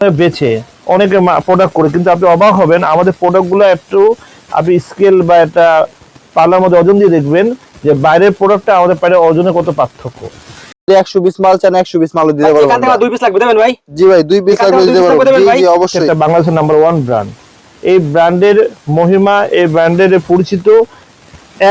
বেচে অনেকে প্রোডাক্ট করে, কিন্তু আপনি অবাক হবেন আমাদের প্রোডাক্টগুলো একটু আপনি স্কেল বা একটা পাল্লার মধ্যে ওজন দিয়ে দেখবেন যে বাইরের প্রোডাক্টটা আমাদের বাইরে ওজনে কত পার্থক্য। 120 মাল চান 120 মাল দিতে পারবো। এখান থেকে 2 পিস লাগবে দেবেন ভাই? জি ভাই 2 পিস লাগবে দিতে পারবো। জি অবশ্যই। এটা বাংলাদেশের নাম্বার 1 ব্র্যান্ড। এই ব্র্যান্ডের মহিমা, এই ব্র্যান্ডের পরিচিত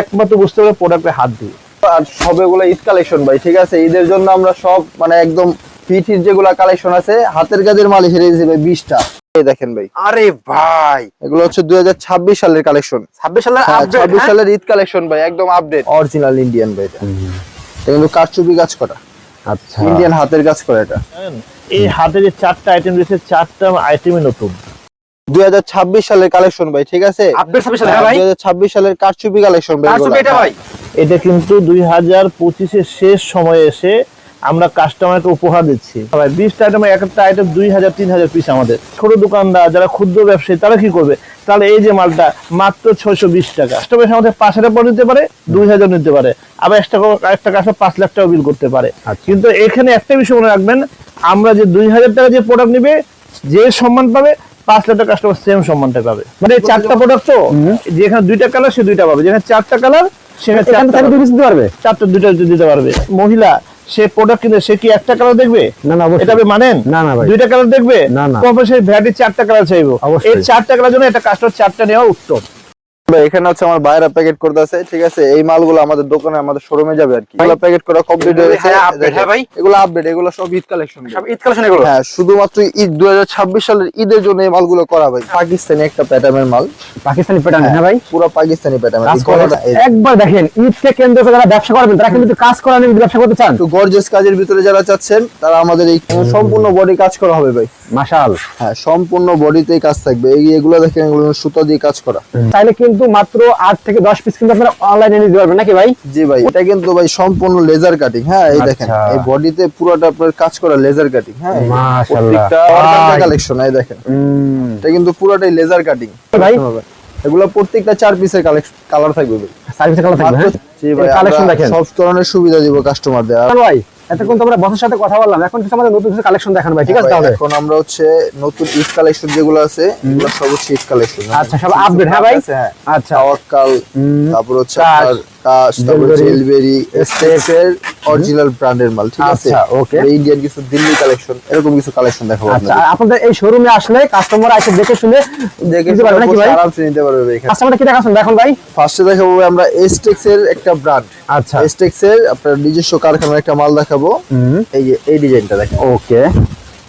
একমাত্র বুঝতে পারে প্রোডাক্টে হাত দিয়ে। আর সবগুলো ঈদ কালেকশন ভাই, ঠিক আছে? ঈদের জন্য আমরা সব মানে একদম পিঠির যেগুলা কালেকশন আছে হাতের কাজের মাল ছেড়ে দিয়েছি ভাই 20টা। এই দেখেন ভাই, আরে ভাই এগুলো হচ্ছে 2026 সালের কালেকশন। 26 সালের আপডেট, 26 সালের ঈদ কালেকশন ভাই, একদম আপডেট অরিজিনাল ইন্ডিয়ান ভাই। এটা কিন্তু কারচুপি কাজ করা, আচ্ছা ইন্ডিয়ান হাতের কাজ করা। এটা এই হাতে যে 4টা আইটেম রয়েছে, 4টা আইটেমই নতুন। 2026 সালের কালেকশন ভাই, ঠিক আছে? আপডেট 26 সালের ভাই, 2026 সালের কারচুপি কালেকশন ভাই। কারচুপি এটা ভাই, এটা কিন্তু 2025 এর শেষ সময়ে এসে আমরা কাস্টমারকে উপহার দিচ্ছি ভাই। 20টা আইটেম, একটা আইটেম 2000-3000 পিস। আমাদের ছোট দোকানদার যারা ক্ষুদ্র ব্যবসায়ী তারা কি করবে? তাহলে এই যে মালটা মাত্র 620 টাকা, কাস্টমার আমাদের 5,000 পর নিতে পারে, 2000 নিতে পারে, আবার একটা কাস্টমার 5 লাখ টাকা বিল করতে পারে। কিন্তু এখানে একটা বিষয় মনে রাখবেন, আমরা যে 2000 টাকা যে প্রোডাক্ট নিবে যে সম্মান পাবে, 5 লাখ টাকা কাস্টমার সেম সম্মানটা পাবে। মানে 4টা প্রোডাক্ট তো, যেখানে 2টা কালার সে 2টা পাবে, যেখানে 4টা কালার সেখানে 4টা দিতে পারবে, 4টা 2টা দিতে পারবে। মহিলা সে প্রোডাক্ট কিনে সে কি একটা কালার দেখবে? না না, এটা আপনি মানেন? না না ভাই, 2টা কালার দেখবে। কম্পালসারি ভ্যারাইটি 4টা কালার চাইবো। এই 4টা কালার জন্য একটা কাস্টমার 4টা নেওয়া উত্তম। এখানে হচ্ছে আমার বাইরে প্যাকেট করতে আছে, ঠিক আছে? এই মালগুলো আমাদের দোকানে আমাদের শোরুমে যাবে আর কি। এগুলো প্যাকেট করা কমপ্লিট হয়ে গেছে। হ্যাঁ ভাই, এগুলো আপডেট, এগুলো সব ঈদ কালেকশন, সব ঈদ কালেকশন এগুলো। হ্যাঁ, শুধুমাত্র ঈদ 2026 সালের ঈদের জন্য এই মালগুলো করা ভাই। পাকিস্তানি একটা প্যাটার্নের মাল, পাকিস্তানি প্যাটার্ন। হ্যাঁ ভাই, পুরো পাকিস্তানি প্যাটার্ন। একবার দেখেন, ঈদকে কেন্দ্র করে যারা ব্যবসা করবেন তারা কিন্তু কাজ করা নিয়ে ব্যবসা করতে চান, তো গর্জিয়াস কাজের ভিতরে যারা চাচ্ছেন তারা আমাদের এই সম্পূর্ণ বডি কাজ করা হবে ভাই। মাশাল, হ্যাঁ, সম্পূর্ণ বডিতেই কাজ থাকবে। এগুলো দেখেন, এগুলো সুতা দিয়ে কাজ করা। চাইলে কিন্তু মাত্র 8 থেকে 10 পিস কিন্তু আপনারা অনলাইনে নিতে পারবেন নাকি ভাই? জি ভাই, এটা কিন্তু ভাই সম্পূর্ণ লেজার কাটিং। হ্যাঁ, এই দেখেন, এই বডিতে পুরোটা আপনার কাজ করা লেজার কাটিং। হ্যাঁ, মাশাআল্লাহ, প্রত্যেকটা কালেকশন এই দেখেন, এটা কিন্তু পুরোটাই লেজার কাটিং ভাই। এগুলো প্রত্যেকটা 4 পিসের কালার থাকবে ভাই। 4 পিসের কালার থাকবে। হ্যাঁ, জি ভাই, কালেকশন দেখেন, সব ধরনের সুবিধা দিব কাস্টমারদের। ভাই এতক্ষণ তো আমরা বসের সাথে কথা বললাম, এখন কিছু আমাদের নতুন কিছু কালেকশন দেখান ভাই, ঠিক আছে? তাহলে এখন আমরা হচ্ছে নতুন ঈদ কালেকশন যেগুলো আছে, এগুলো সব হচ্ছে ঈদ কালেকশন। আচ্ছা, সব আপডেট। হ্যাঁ ভাই, আচ্ছা, তাওয়াক্কাল, তারপর হচ্ছে আপনার কাশ, তারপর জেলবেরি, স্টেক্সের অরিজিনাল ব্র্যান্ডের মাল, ঠিক আছে? আচ্ছা, ওকে। ইন্ডিয়ান কিছু দিল্লি কালেকশন, এরকম কিছু কালেকশন দেখাবো আচ্ছা, আপনাদের এই শোরুমে আসলে কাস্টমার এসে দেখে শুনে নিতে পারবে নাকি ভাই? আরামসে নিতে পারবে ভাই। কাস্টমার কি দেখাচ্ছেন দেখুন ভাই? ফার্স্টে দেখাবো আমরা স্টেক্সের একটা ব্র্যান্ড। আচ্ছা, স্টেক্সের আপনার নিজস্ব কারখানার একটা মাল দেখাবো। এই যে এই ডিজাইনটা দেখেন, ওকে।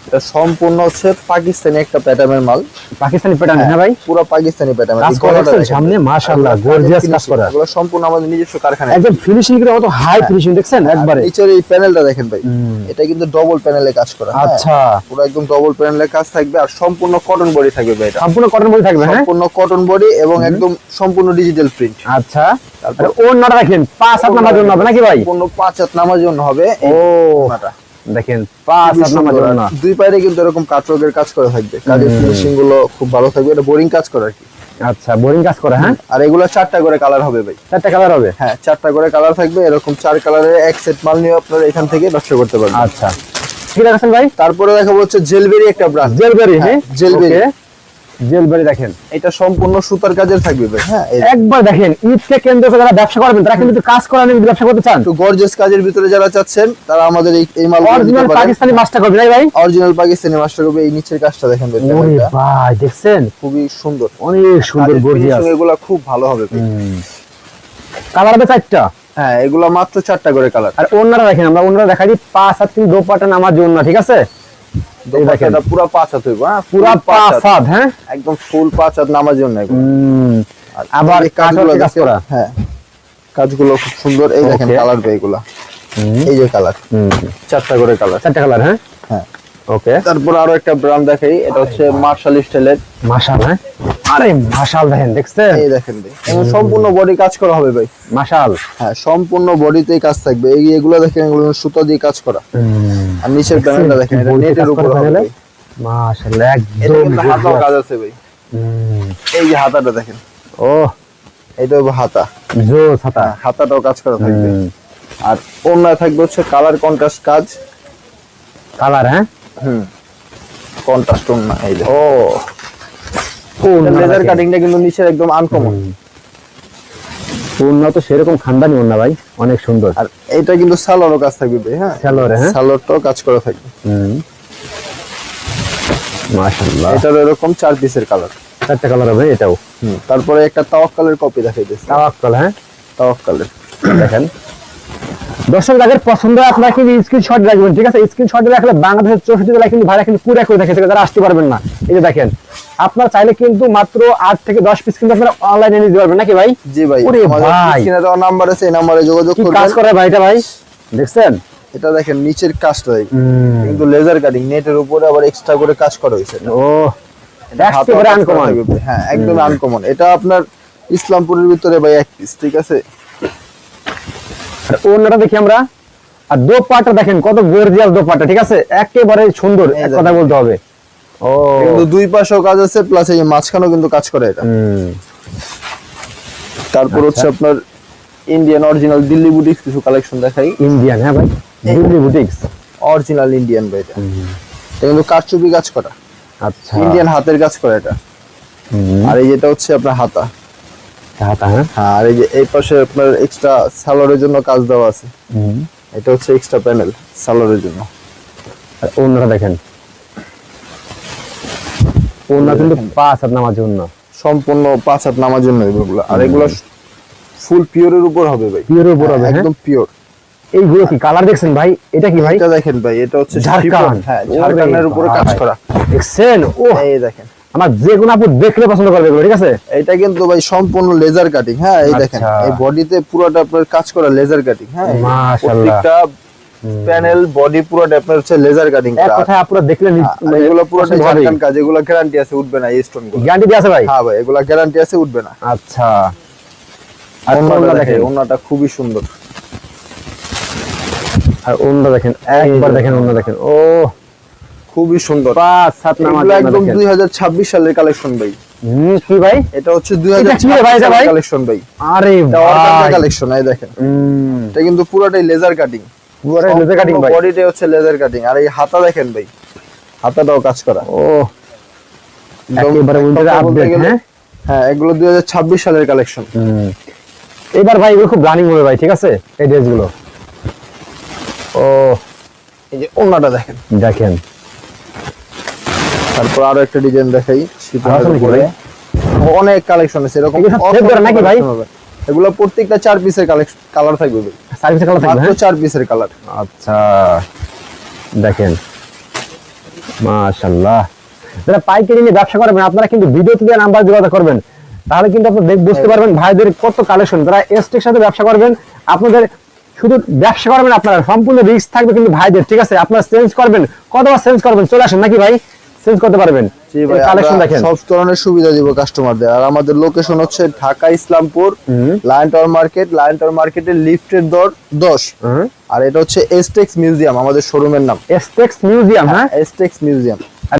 এটা সম্পূর্ণ হচ্ছে পাকিস্তানি একটা প্যাটার্নের মাল। পাকিস্তানি প্যাটার্ন। হ্যাঁ ভাই, পুরো পাকিস্তানি প্যাটার্ন কাজ করা আছে সামনে, মাশাআল্লাহ, গর্জিয়াস কাজ করা। এগুলো সম্পূর্ণ আমাদের নিজস্ব কারখানায়, একদম ফিনিশিং এর মতো হাই ফিনিশিং দেখছেন একবারে। নিচের এই প্যানেলটা দেখেন ভাই, এটা কিন্তু ডবল প্যানেলে কাজ করা। আচ্ছা, পুরো একদম ডবল প্যানেলে কাজ থাকবে, আর সম্পূর্ণ কটন বডি থাকবে ভাই। এটা সম্পূর্ণ কটন বডি থাকবে। হ্যাঁ, সম্পূর্ণ কটন বডি এবং একদম সম্পূর্ণ ডিজিটাল প্রিন্ট। আচ্ছা, তারপরে ওন্নাটা দেখেন 5 নামার জন্য হবে নাকি ভাই? সম্পূর্ণ 5 হাত নামার জন্য হবে। ও দেখেন 5 নামার জন্য, দুই পায়ে কিন্তু এরকম কাটওয়ার্কের কাজ করা থাকবে। কাজের ফিনিশিং গুলো খুব ভালো থাকবে। এটা বোরিং কাজ করা আর কি। আচ্ছা, বোরিং কাজ করা। হ্যাঁ, আর এগুলো 4টা করে কালার হবে ভাই। 4টা কালার হবে। হ্যাঁ, 4টা করে কালার থাকবে। এরকম 4 কালারের এক সেট মাল নিয়ে আপনারা এখান থেকে ব্যবসা করতে পারবেন। আচ্ছা, ঠিক আছে ভাই। তারপরে দেখাবো হচ্ছে জেলবেরি একটা ব্র্যান্ড। জেলবেরি। হ্যাঁ, জেলবেরি। জেলবেরি দেখেন, এটা সম্পূর্ণ সুতার কাজের থাকবে ভাই। হ্যাঁ, একবার দেখেন, ঈদকে কেন্দ্র করে যারা ব্যবসা করবেন তারা কিন্তু কাজ করা নিয়ে ব্যবসা করতে চান, তো গর্জিয়াস কাজের ভিতরে যারা চাচ্ছেন তারা আমাদের এই মাল অরিজিনাল পাকিস্তানি মাস্টার করবে ভাই। অরিজিনাল পাকিস্তানি মাস্টার করবে। এই নিচের কাজটা দেখেন ভাই, ওরে ভাই দেখছেন, খুবই সুন্দর, অনেক সুন্দর, গর্জিয়াস। এগুলা খুব ভালো হবে ভাই। কালার হবে 4টা। হ্যাঁ, এগুলা মাত্র 4টা করে কালার। আর ওন্নাটা দেখেন, আমরা ওন্নাটা দেখাই দিই 5 হাত কিন্তু দোপাট্টা নামার জন্য, ঠিক আছে? দেখেন, এটা পুরো 5 হাত হইব। হ্যাঁ, পুরো 5 হাত। হ্যাঁ, একদম ফুল 5 হাত নামার জন্য। আবার কাজগুলো কাজ করা। হ্যাঁ, কাজগুলো খুব সুন্দর। এই দেখেন কালার ভাই, এগুলা এই যে কালার, 4টা করে কালার। 4টা কালার। হ্যাঁ, হ্যাঁ, ওকে। তারপর আরো একটা ব্র্যান্ড দেখাই, এটা হচ্ছে মার্শাল স্টাইলের। মাশাল। হ্যাঁ, আরে মাশাল দেখেন, দেখছেন? এই দেখেন ভাই, এবং সম্পূর্ণ বডি কাজ করা হবে ভাই। মাশাল। হ্যাঁ, সম্পূর্ণ বডিতেই কাজ থাকবে। এগুলো দেখেন, এগুলো সুতা দিয়ে কাজ করা। আর নিচের প্যানেলটা দেখেন, এটা নেটের উপর হবে। মাশাআল্লাহ, এটা একদম কিন্তু হাতাও কাজ আছে ভাই। এই যে হাতাটা দেখেন, ও এটা হবে হাতা, জোস হাতা। হাতাটাও কাজ করা থাকবে। আর ওড়না থাকবে হচ্ছে কালার কন্ট্রাস্ট কাজ। কালার। হ্যাঁ, কন্ট্রাস্ট না এই যে ও লেজার কাটিংটা কিন্তু নিচের একদম আনকমন। ওড়না তো সেরকম খানদানি ওড়না ভাই, অনেক সুন্দর। আর এটা কিন্তু সালোয়ারও কাজ থাকবে ভাই, হ্যাঁ সালোয়ারে, হ্যাঁ সালোয়ারটাও কাজ করা থাকবে। মাশাআল্লাহ, এটার এরকম 4 পিসের কালার, 4টা কালার হবে এটাও। তারপরে একটা তাওয়াক্কালের কপি দেখাইতেছি, তাওয়াক্কাল, হ্যাঁ তাওয়াক্কালের দেখেন। দর্শক যাদের পছন্দ হয় আপনারা কিন্তু স্ক্রিনশট রাখবেন, ঠিক আছে? স্ক্রিনশট রাখলে বাংলাদেশের 64 জেলায় কিন্তু ভাড়া কিন্তু কুরিয়ার করে থাকে, যারা আসতে পারবেন না। এই যে দেখেন, আপনারা চাইলে কিন্তু মাত্র 8 থেকে 10 পিস কিন্তু আপনারা অনলাইনে নিতে পারবেন নাকি ভাই? জি ভাই, ওরে আমাদের ভাই, স্ক্রিনে দেওয়া নাম্বার আছে, এই নম্বরে যোগাযোগ কি কাজ করবেন। করে ভাই এটা ভাই, দেখছেন? এটা দেখেন নিচের কাজটা কিন্তু লেজার কাটিং, নেটের উপরে আবার এক্সট্রা করে কাজ করা হয়েছে। ও একেবারে আনকমন, হ্যাঁ একদম আনকমন। এটা আপনার ইসলামপুরের ভিতরে ভাই এক পিস, ঠিক আছে? ওড়নাটা দেখি আমরা, আর দোপাট্টা দেখেন কত গর্জিয়াস দোপাট্টা, ঠিক আছে? একেবারে সুন্দর, এক কথা বলতে হবে। ও কিন্তু দুই পাশেও কাজ আছে, প্লাস এই মাঝখানেও কিন্তু কাজ করে এটা। তারপর হচ্ছে আপনার ইন্ডিয়ান অরিজিনাল দিল্লি বুটিক্স কিছু কালেকশন দেখাই। ইন্ডিয়ান, হ্যাঁ ভাই, দিল্লি বুটিক্স অরিজিনাল ইন্ডিয়ান ভাই, এটা কিন্তু কারচুপি কাজ করা, আচ্ছা ইন্ডিয়ান হাতের কাজ করা এটা। আর এই যেটা হচ্ছে আপনার হাতা, হাতা, হ্যাঁ হ্যাঁ। আর এই যে এই পাশে আপনার এক্সট্রা সালোয়ারের জন্য কাজ দেওয়া আছে, এটা হচ্ছে এক্সট্রা প্যানেল সালোয়ারের জন্য। আর ওড়নাটা দেখেন, ওড়না কিন্তু 5 হাত নামার জন্য, সম্পূর্ণ 5 হাত নামার জন্য এগুলো। আর এগুলো ফুল পিওরের উপর হবে ভাই, পিওরের উপর হবে, একদম পিওর। এইগুলো কি কালার দেখছেন ভাই? এটা কি ভাই? এটা দেখেন ভাই, এটা হচ্ছে ঝাড়খান্ড, হ্যাঁ ঝাড়খান্ডের উপরে কাজ করা, দেখছেন? ও এই দেখেন, আমার যে কোনো আপু দেখলে পছন্দ করবে এগুলো, ঠিক আছে? এটা কিন্তু ভাই সম্পূর্ণ লেজার কাটিং, হ্যাঁ এই দেখেন আচ্ছা। এই বডিতে পুরোটা আপনার কাজ করা লেজার কাটিং, হ্যাঁ মাশাআল্লাহ। প্রত্যেকটা প্যানেল বডি পুরোটা আপনার হচ্ছে লেজার কাটিং এক করা। কথায় আপনারা দেখলে আর এগুলো পুরোটা ঝাড়খান্ড কাজ, এগুলো গ্যারান্টি আছে, উঠবে না এই স্টোন গুলো। গ্যারান্টি আছে ভাই? হ্যাঁ ভাই, এগুলো গ্যারান্টি আছে, উঠবে না। আচ্ছা, আর ওড়নাটা ওড়না দেখেন, দেখেন, ওড়নাটা খুবই সুন্দর। আর ওড়না দেখেন, একবার দেখেন ওড়না দেখেন, ও খুবই সুন্দর। 5 7 নামার এগুলো জন্য একদম দেখেন। 2026 সালের কালেকশন ভাই। কি ভাই? এটা হচ্ছে এটা কি রে ভাই, 2026 এটা ভাই? সালের কালেকশন ভাই। আরে এটা ভাই, অরিজিনাল কালেকশন, এই দেখেন এটা কিন্তু পুরোটাই লেজার কাটিং, পুরোটাই লেজার কাটিং ভাই। বডিটাই হচ্ছে লেজার কাটিং। আর এই হাতা দেখেন ভাই, হাতাটাও কাজ করা। ও একেবারে উল্টো আপডেট, হ্যাঁ হ্যাঁ এগুলো 2026 সালের কালেকশন। এবার ভাই এগুলো খুব রানিং হবে ভাই, ঠিক আছে? এই ড্রেসগুলো, ও এই যে ওড়নাটা দেখেন, দেখেন। তারপর আরো একটা ডিজাইন দেখাই শীতের আসলে কি উপরে। ভাই? অনেক কালেকশন আছে এরকম, এগুলো সব সেট করা নাকি ভাই? এগুলো প্রত্যেকটা 4 পিসের কালার থাকবে ভাই, সার্ভিস কালার থাকবে, মাত্র হ্যাঁ 4 পিসের কালার। আচ্ছা দেখেন, মাশাআল্লাহ। যারা পাইকারি নিয়ে ব্যবসা করবেন আপনারা কিন্তু ভিডিওতে দেওয়া নাম্বার যোগাযোগ করবেন, তাহলে কিন্তু আপনারা বুঝতে পারবেন ভাইদের কত কালেকশন। যারা এসটের সাথে ব্যবসা করবেন, আপনাদের শুধু ব্যবসা করবেন আপনারা, সম্পূর্ণ রিস্ক থাকবে কিন্তু ভাইদের, ঠিক আছে? আপনারা চেঞ্জ করবেন, কতবার চেঞ্জ করবেন, চলে আসেন নাকি ভাই, চেঞ্জ করতে পারবেন। জি ভাই, কালেকশন আমরা দেখেন, সব ধরনের সুবিধা দিব কাস্টমারদের। আর আমাদের লোকেশন হচ্ছে Dhaka Islampur, lion tower market, lion tower মার্কেটের লিফটের দর 10। আর এটা হচ্ছে এসটেক্স মিউজিয়াম, আমাদের শোরুমের নাম এসটেক্স মিউজিয়াম, হ্যাঁ এসটেক্স মিউজিয়াম।